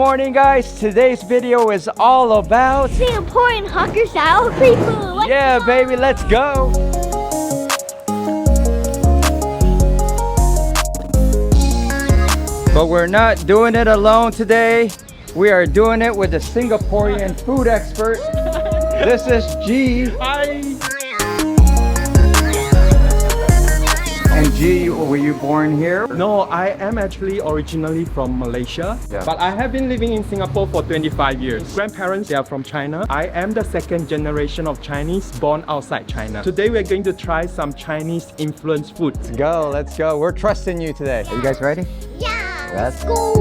morning, guys. Today's video is all about Singaporean hawker style street food. yeah, baby, let's go. But we're not doing it alone today. We are doing it with a Singaporean food expert. This is G. Hi. And G, were you born here? No, I am actually originally from Malaysia, Yeah. but I have been living in Singapore for 25 years. Grandparents, they are from China. I am the second generation of Chinese born outside China. Today we're going to try some Chinese influenced food. Let's go, let's go. We're trusting you today. Are you guys ready? Yeah, Let's go.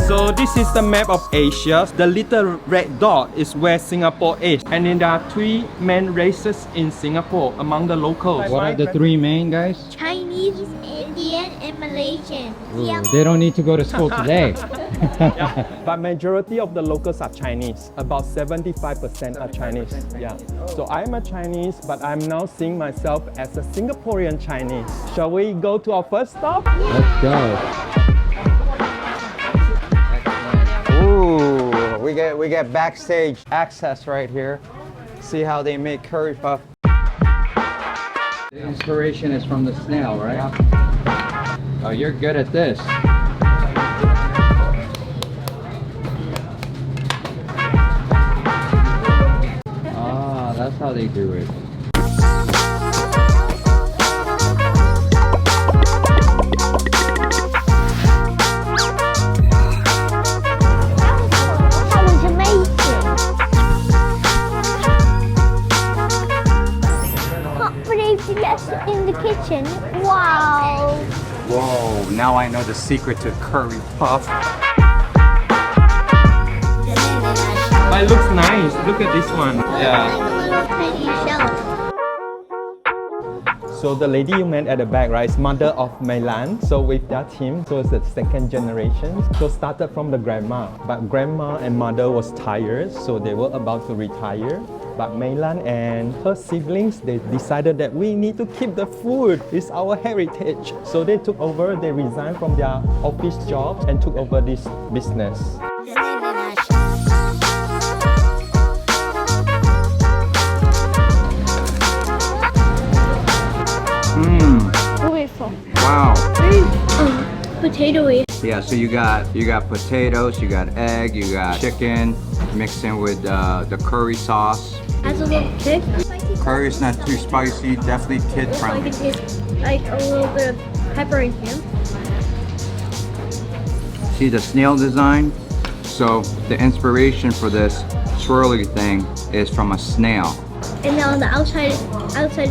So this is the map of Asia. The little red dot is where Singapore is. And then there are three main races in Singapore among the locals. What are the three main guys? Chinese, Indian, and Malaysian. Ooh, they don't need to go to school today. Yeah, but majority of the locals are Chinese. About 75% are Chinese. Yeah. So I'm a Chinese, but I'm now seeing myself as a Singaporean Chinese. Shall we go to our first stop? Let's go. Ooh, we get backstage access right here. See how they make curry puff. The inspiration is from the snail, right? Oh, you're good at this. Ah, that's how they do it. That was amazing. Hot potatoes in the kitchen. Wow. Whoa, now I know the secret to curry puff. But it looks nice. Look at this one. Yeah. Little tiny shell. So the lady you met at the back, right, is mother of Michelin. So with that team, so it's the second generation. So started from the grandma, but grandma and mother was tired, so they were about to retire. But Michelin and her siblings, they decided that we need to keep the food. It's our heritage. So they took over, they resigned from their office jobs and took over this business. Beautiful. Wow. Potatoey. Yeah, so you got potatoes, you got egg, you got chicken, mixed in with the curry sauce. Has a little kick. Curry is not too spicy, definitely kid So I friendly. can taste like a little bit of pepper in here. See the snail design? So the inspiration for this swirly thing is from a snail. And then on the outside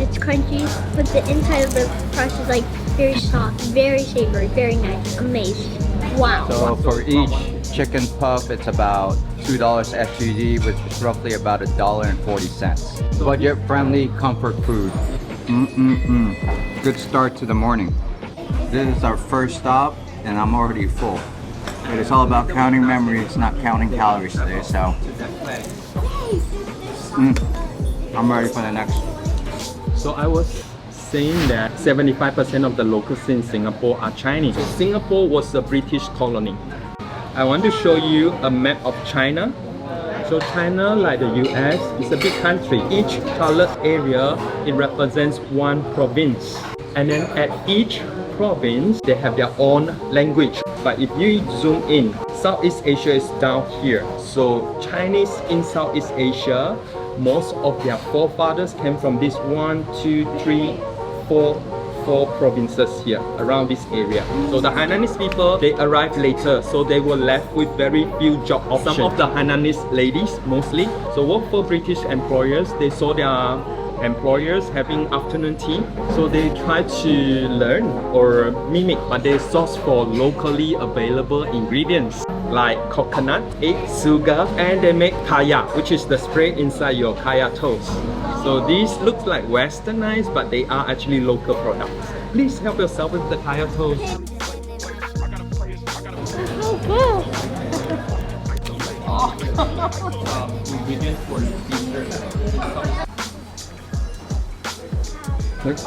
it's crunchy, but the inside of the crust is like very soft, very savory, very nice, amazing. Wow. So for each chicken puff, it's about $2 SGD, which is roughly about $1.40. Budget-friendly comfort food. Good start to the morning. This is our first stop, and I'm already full. But it's all about counting memories, not counting calories today, so I'm ready for the next. So I was saying that 75% of the locals in Singapore are Chinese. So Singapore was a British colony. I want to show you a map of China. So China, like the US, is a big country. Each colored area, it represents one province. And then at each province, they have their own language. But if you zoom in, Southeast Asia is down here. So Chinese in Southeast Asia, most of their forefathers came from this 4 provinces here around this area. So the Hainanese people, they arrived later, so they were left with very few job options. Some of the Hainanese ladies mostly, so work for British employers. They saw their employers having afternoon tea, so they try to learn or mimic, but they source for locally available ingredients like coconut, egg, sugar, and they make kaya, which is the spread inside your kaya toast. So these looks like westernized, but they are actually local products. Please help yourself with the kaya toast. Ingredients for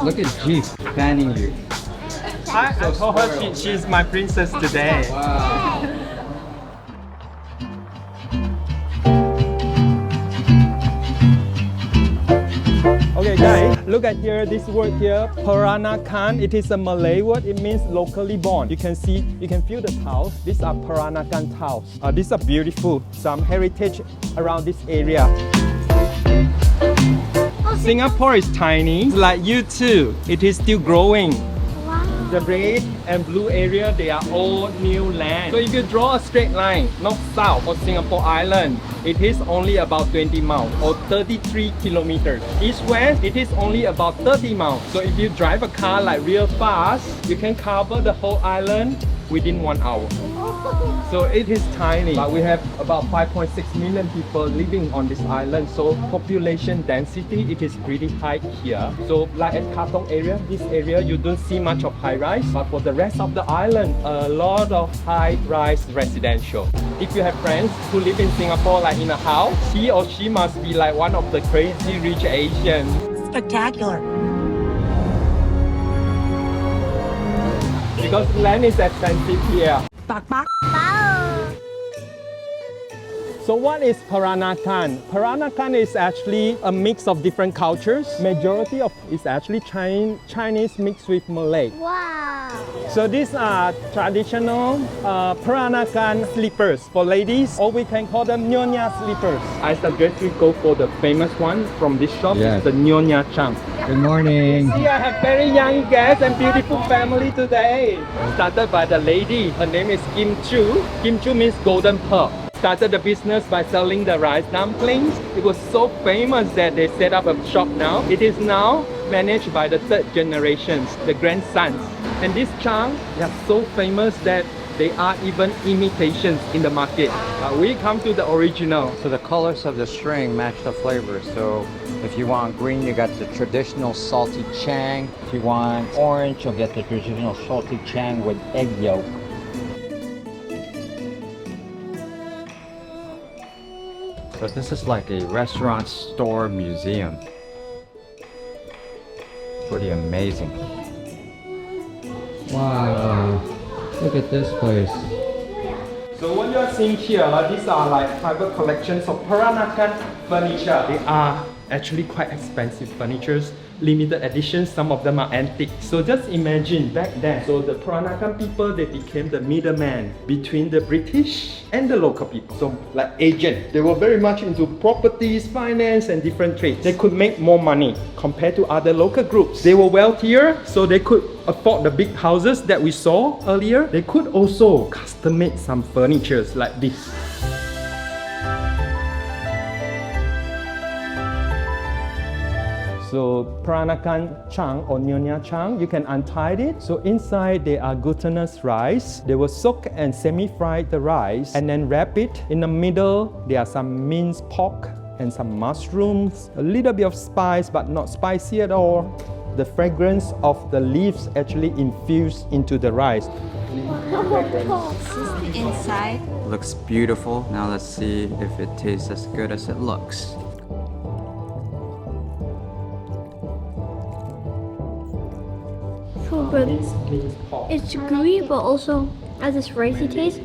Look at G fanning you. I told her she's my princess today. Wow. Okay guys, look at here, this word here, Peranakan. It is a Malay word, it means locally born. You can see, you can feel the tiles. These are Peranakan tiles. These are beautiful, some heritage around this area. Singapore is tiny, like you too. It is still growing. Wow. The red and blue area, they are all new land. So if you draw a straight line, north-south for Singapore Island, it is only about 20 miles or 33 kilometers. East-west, it is only about 30 miles. So if you drive a car like real fast, you can cover the whole island within 1 hour. So it is tiny, but we have about 5.6 million people living on this island. So population density, it is pretty high here. So like at Katong area, this area, you don't see much of high-rise, but for the rest of the island, a lot of high-rise residential. If you have friends who live in Singapore, like in a house, he or she must be like one of the crazy rich Asians. Spectacular. Because land is expensive here. Bak bak. So what is Peranakan? Peranakan is actually a mix of different cultures. Majority of is actually Chinese mixed with Malay. Wow. So these are traditional Peranakan slippers for ladies, or we can call them Nonya slippers. I suggest we go for the famous one from this shop. Yes. It's the Nonya Chang. Good morning. See, I have very young guests and beautiful family today. Started by the lady. Her name is Choo. Choo means golden pearl. Started the business by selling the rice dumplings. It was so famous that they set up a shop now. It is now managed by the third generations, the grandsons. And this Chang, they are so famous that they are even imitations in the market. We come to the original. So the colors of the string match the flavors. So if you want green, you got the traditional salty chang. If you want orange, you'll get the traditional salty chang with egg yolk. So this is like a restaurant, store, museum. Pretty amazing. Wow, look at this place. So what you are seeing here, these are like private collections of Peranakan furniture. They are actually quite expensive furnitures, limited editions, some of them are antique. So just imagine back then, so the Peranakan people, they became the middleman between the British and the local people. So like agent, they were very much into properties, finance and different trades. They could make more money compared to other local groups. They were wealthier, so they could afford the big houses that we saw earlier. They could also custom make some furnitures like this. So Peranakan Chang or Nonya Chang, you can untie it. So inside there are glutinous rice. They will soak and semi-fry the rice and then wrap it. In the middle, there are some minced pork and some mushrooms, a little bit of spice but not spicy at all. The fragrance of the leaves actually infused into the rice. This is the inside. Looks beautiful. Now let's see if it tastes as good as it looks. So good. It's gooey, but also has this ricey taste.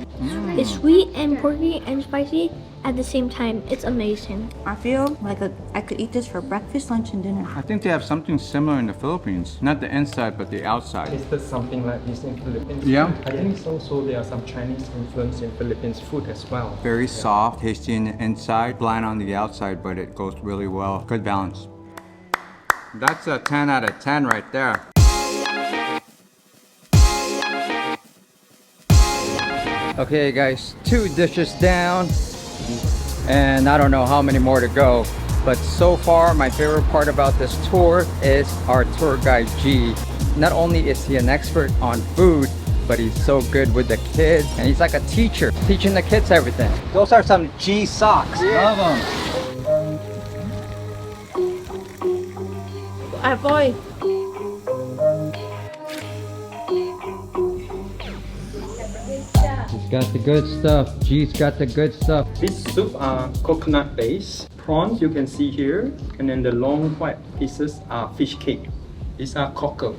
It's sweet and porky and spicy at the same time. It's amazing. I feel like I could eat this for breakfast, lunch, and dinner. I think they have something similar in the Philippines. Not the inside, but the outside. Is there something like this in Philippines? Yeah. I think it's also there are some Chinese influence in Philippines food as well. Very soft, tasty in the inside, bland on the outside, but it goes really well. Good balance. That's a 10 out of 10 right there. Okay guys, 2 dishes down and I don't know how many more to go, but so far my favorite part about this tour is our tour guide G. Not only is he an expert on food, but he's so good with the kids and he's like a teacher teaching the kids everything. Those are some G socks. Love them. Boy. He's got the good stuff. G's got the good stuff. This soup are coconut based. Prawns you can see here, and then the long white pieces are fish cake. These are cockle,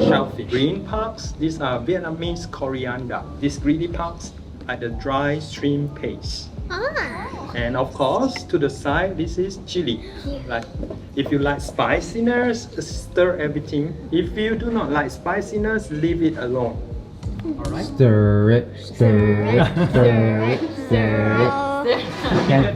shellfish. Green parts, these are Vietnamese coriander. These greedy parts are the dry shrimp paste. Ah. And of course, to the side, this is chili. Like, if you like spiciness, stir everything. If you do not like spiciness, leave it alone. Alright? Stir it, stir it, stir it, stir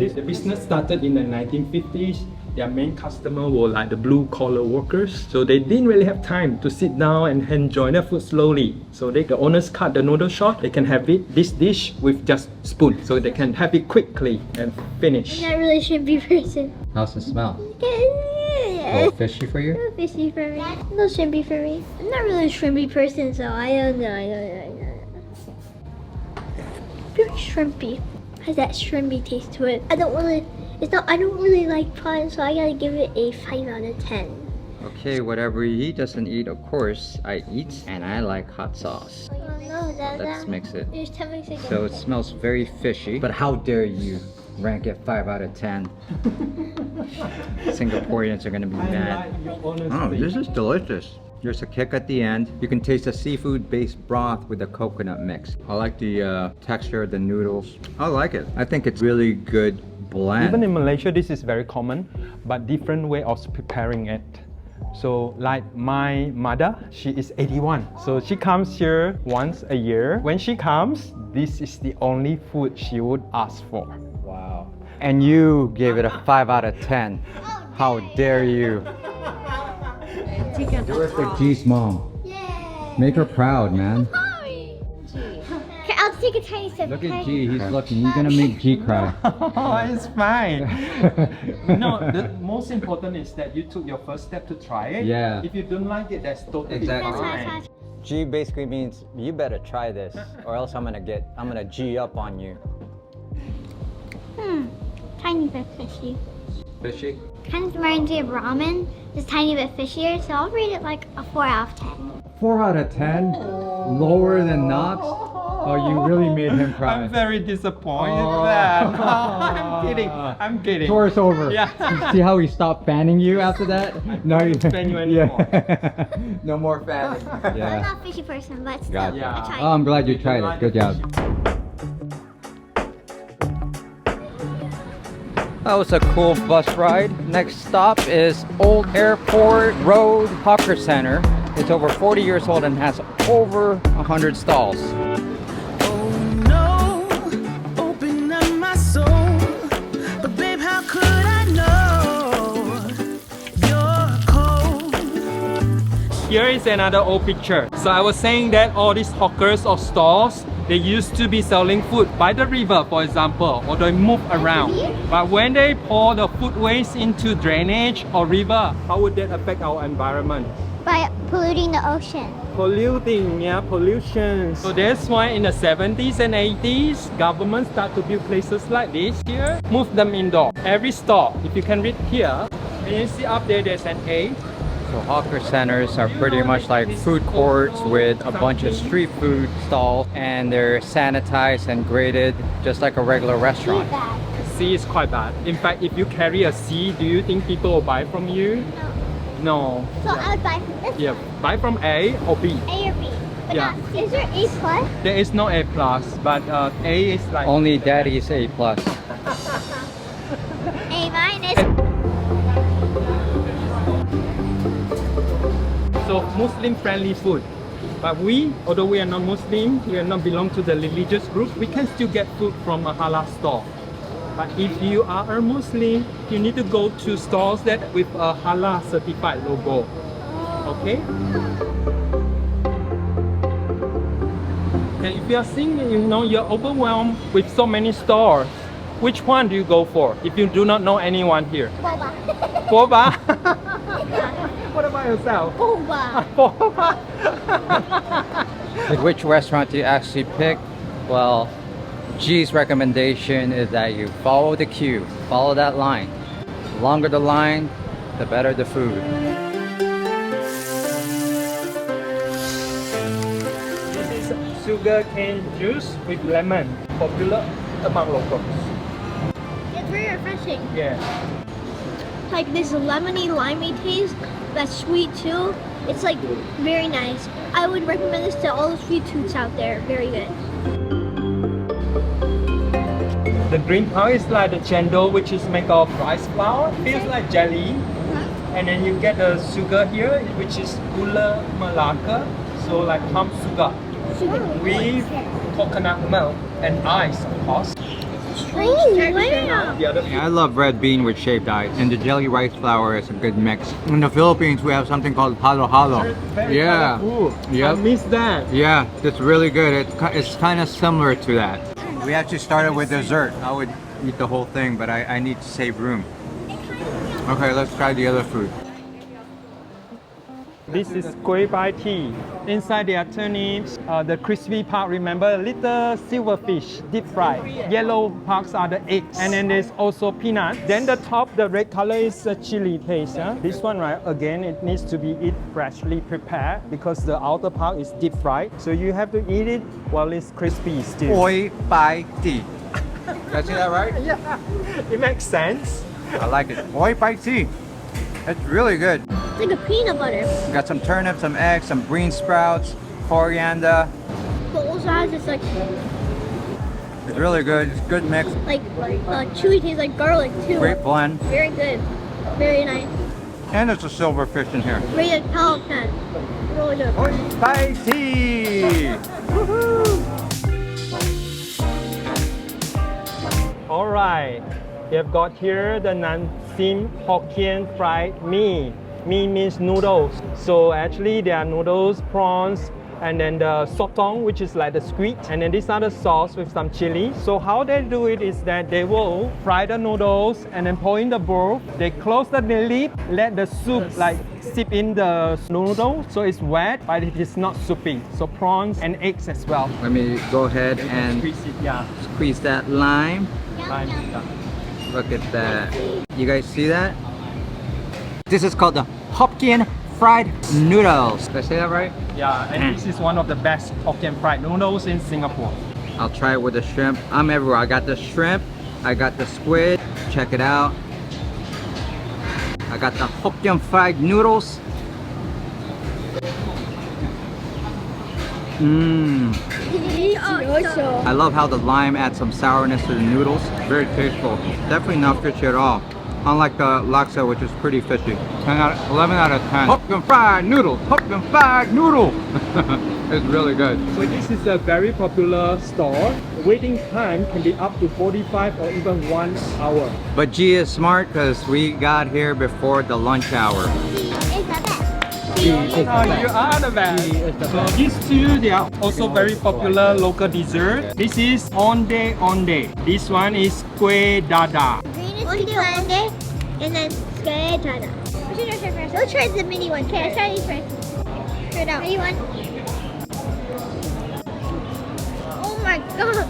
it. The business started in the 1950s. Their main customer were like the blue collar workers. So they didn't really have time to sit down and enjoy their food slowly. So the owners cut the noodle short. They can have this dish with just spoon. So they can have it quickly and finish. I'm not really a shrimpy person. How's it smell? A Yeah. little fishy for you? No fishy for me. No shrimpy for me. I'm not really a shrimpy person, so I don't know. Very shrimpy. Has that shrimpy taste to it. I don't really like prawns, so I gotta give it a 5 out of 10. Okay, whatever he doesn't eat, of course, I eat. And I like hot sauce. Oh no, Let's mix it. Your stomach's again. So it smells very fishy. But how dare you rank it 5 out of 10? Singaporeans are gonna be mad. Oh, this is delicious. There's a kick at the end. You can taste the seafood-based broth with the coconut mix. I like the texture of the noodles. I like it. I think it's really good blend. Even in Malaysia, this is very common, but different way of preparing it. So like my mother, she is 81. So she comes here once a year. When she comes, this is the only food she would ask for. Wow. And you gave it a 5 out of 10. How dare you? Do it for G's mom. Make her proud, man. Okay, I'll take a tiny sip. Look at okay? G, he's looking. He's gonna make G cry. Oh, it's fine. No, the most important is that you took your first step to try it. Yeah. If you don't like it, that's totally Exactly. fine. G basically means you better try this, or else I'm gonna G up on you. Tiny bit fishy. Fishy? Kind of reminds me of ramen, just tiny bit fishier, so I'll rate it like a 4 out of 10. 4 out of 10? Lower than Knox? Oh, you really made him cry. I'm very disappointed Oh. with that. I'm kidding. I'm kidding. Tour's over. Yeah. See how he stopped fanning you after that? No, I don't fan you anymore. Yeah. No more fanning. I'm Yeah. not a fishy person, but still, Gotcha. Yeah. I tried. Oh, I'm glad you tried it. Good job. That was a cool bus ride. Next stop is Old Airport Road Hawker Center. It's over 40 years old and has over 100 stalls. Oh no, open up my soul. But babe, how could I know you're cold? Here is another old picture. So I was saying that all these hawkers or stalls, they used to be selling food by the river, for example, or they move around. But when they pour the food waste into drainage or river, how would that affect our environment? By polluting the ocean. Polluting, yeah, pollution. So that's why in the 70s and 80s, government start to build places like this here, move them indoor. Every store, if you can read here, and you see up there, there's an A. So hawker centers are pretty much like food courts with a bunch of street food stalls, and they're sanitized and graded just like a regular restaurant. C is quite bad. In fact, if you carry a C, do you think people will buy from you? No. So I would buy from this Yeah, buy from A or B. A or B. But Yeah. not, is there A plus? There is no A plus, but A is like Only daddy's A+. A minus. so Muslim-friendly food. But we, although we are not Muslim, we are not belong to the religious group, we can still get food from a halal store. But if you are a Muslim, you need to go to stores that with a halal certified logo. Okay? And if you are seeing, you're overwhelmed with so many stores, which one do you go for if you do not know anyone here? Boba. Boba? What about yourself? Boba. Boba? Which restaurant do you actually pick? Well, G's recommendation is that you follow the queue, follow that line. The longer the line, the better the food. This is sugar cane juice with lemon, popular among locals. It's very refreshing. Yeah. Like this lemony, limey taste that's sweet too. It's like very nice. I would recommend this to all the street foods out there. Very good. The green part is like the Chendol, which is made of rice flour. Feels like jelly. And then you get the sugar here, which is gula melaka. So like palm sugar with coconut milk and ice, of course. Oh, wow. The other I love red bean with shaved ice, and the jelly rice flour is a good mix. In the Philippines, we have something called halo-halo. Yeah, I miss that. yeah, it's really good. It's kind of similar to that. We actually started with dessert. I would eat the whole thing, but I need to save room. Okay, let's try the other food. This is kuih tea. Inside there are turnips. The crispy part, remember, little silver fish, deep fried. Yellow parts are the eggs. And then there's also peanut. Then the top, the red color is a chili paste. Huh? This one, right, again, it needs to be eat freshly prepared because the outer part is deep fried. So you have to eat it while it's crispy still. Oi pai tea. Did I say that right? Yeah, it makes sense. I like it. Oi pai tea. It's really good. It's like a peanut butter. Got some turnips, some eggs, some green sprouts, coriander. But also has this like It's really good. It's a good mix. chewy taste like garlic too. Great blend. Very good. Very nice. And there's a silver fish in here. Rated Pal 10. Really good. Oi pai tea. All right, we have got here the Nansim Hokkien fried mee. Mee means noodles. So actually there are noodles, prawns, and then the sotong, which is like the squid. And then this other sauce with some chili. So how they do it is that they will fry the noodles and then pour in the bowl. They close the lid, let the soup like sip in the noodle. So it's wet, but it is not soupy. So prawns and eggs as well. Let me go ahead and Squeeze it, yeah. squeeze that lime. Fine, yeah. Look at that. You guys see that? This is called the Hockien fried noodles. Did I say that right? Yeah, and this is one of the best Hokkien fried noodles in Singapore. I'll try it with the shrimp. I'm everywhere. I got the shrimp. I got the squid. Check it out. I got the Hokkien fried noodles. Mmm. I love how the lime adds some sourness to the noodles. Very tasteful. Definitely not fishy at all. Unlike the laksa, which is pretty fishy. 11 out of 10. Hokkien fried noodle. Hokkien fried noodle. It's really good. So this is a very popular store. Waiting time can be up to 45 or even 1 hour. But G is smart because we got here before the lunch hour. Oh, you are the best. So these two, they are also very popular local dessert. This is Ondeh-Ondeh. This one is Kuih Dadah. Green is Ondeh-Ondeh, and then Kuih Dadah. Let's try the mini one. Okay, let's try these first. Try it out. Ready, one. Oh my god.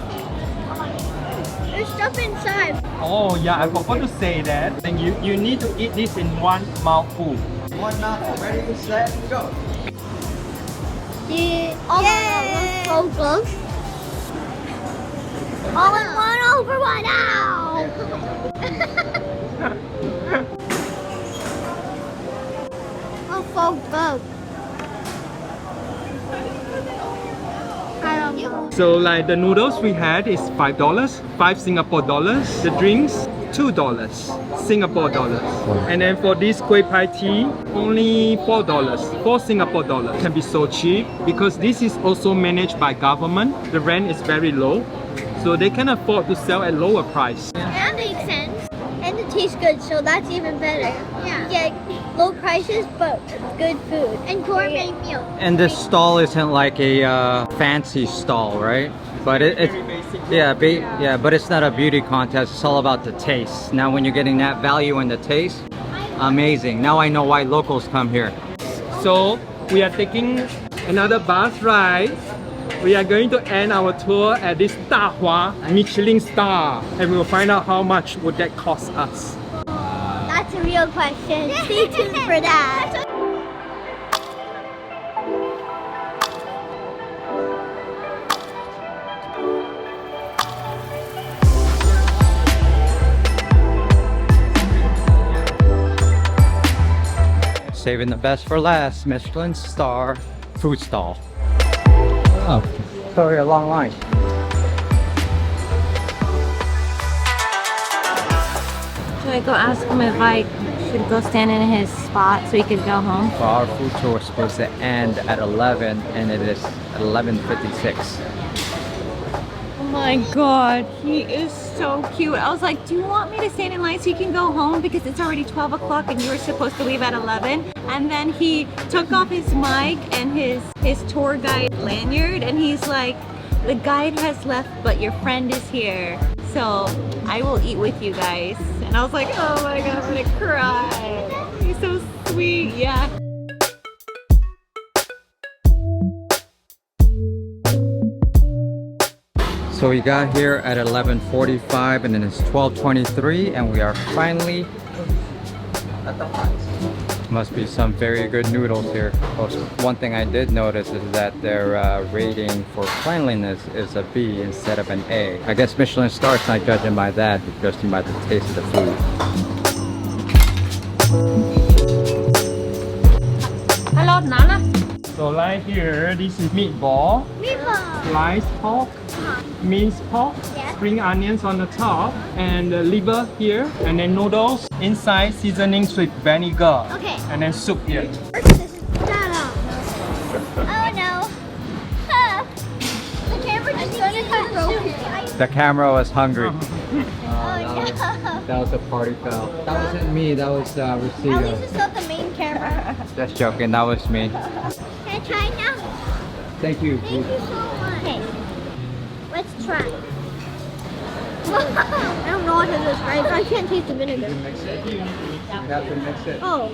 There's stuff inside. Oh yeah, I forgot to say that. Then you need to eat this in one mouthful. One mouthful. Ready, set, go. Yeah. Oh my god, so close. All in one over one out. Oh, so good. I love you. So like the noodles we had is $5, 5 Singapore dollars. The drinks, $2 Singapore dollars. And then for this kuih pai tea, only $4, 4 Singapore dollars. Can be so cheap because this is also managed by government. The rent is very low, so they can afford to sell at lower price. That makes sense. And it tastes good, so that's even better. Yeah. You get low prices, but good food. And gourmet meal. And this stall isn't like a fancy stall, right? But it's but it's not a beauty contest. It's all about the taste. Now, when you're getting that value in the taste, amazing. Now I know why locals come here. So we are taking another bus ride. We are going to end our tour at this Dahua Michelin Star, and we will find out how much would that cost us. That's a real question. Stay tuned for that. saving the best for last. Michelin Star food stall. Oh, sorry, a long line. Should I go ask him if I should go stand in his spot so he could go home? Well, our food tour is supposed to end at 11 and it is at 11:56. Oh my god, he is so cute. I was like, do you want me to stand in line so you can go home? Because it's already 12 o'clock and you were supposed to leave at 11. And then he took off his mic and his tour guide lanyard and he's like, the guide has left but your friend is here. So I will eat with you guys. And I was like, oh my god, I'm gonna cry. He's so sweet, yeah. So we got here at 11:45 and then it's 12:23 and we are finally at the Huat. Must be some very good noodles here. Also, one thing I did notice is that their rating for cleanliness is a B instead of an A. I guess Michelin Star is not judging by that, but judging by the taste of the food. Hello, Nana. So right here, this is meatball, Meatball. sliced pork, minced pork, Yes. spring onions on the top, and the liver here, and then noodles inside, seasonings with vinegar, Okay. and then soup here. This is Dadah. Oh no. Huh. The camera just got broken. The camera was hungry. Oh no. That was a party foul. That wasn't me, that was At least Rosita. it's not the main camera. Just joking, that was me. Can I try now? Thank you. Thank you so much. Okay. Let's try. I don't know what to describe. I can't taste the vinegar. You have to mix it. Oh.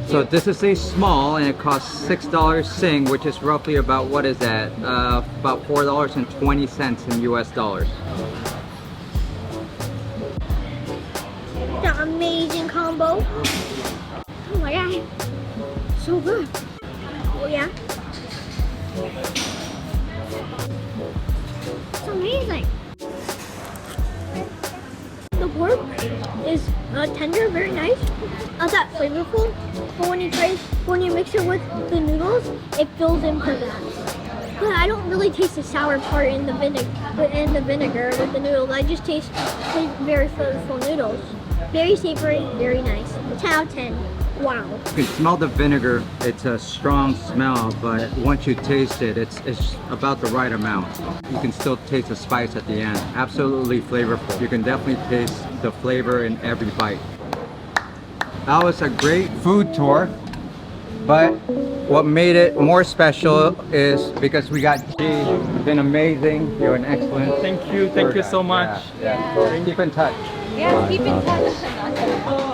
So this is a small and it costs $6 Sing, which is roughly about, what is that? About $4.20 in US dollars. The amazing combo. Oh my god. So good. Oh yeah. It's amazing. The pork is tender, very nice. That flavorful. But when you mix it with the noodles, it fills in for that. But I don't really taste the sour part in the vinegar with the noodles. I just taste the very flavorful noodles. Very savory, very nice. 10 out of 10. Wow. You can smell the vinegar. It's a strong smell, but once you taste it, it's about the right amount. You can still taste the spice at the end. Absolutely flavorful. You can definitely taste the flavor in every bite. That was a great food tour, but what made it more special is because we got G. You've been amazing. You're an excellent. Thank you so much. Yeah. Keep in touch. Yeah, keep in touch.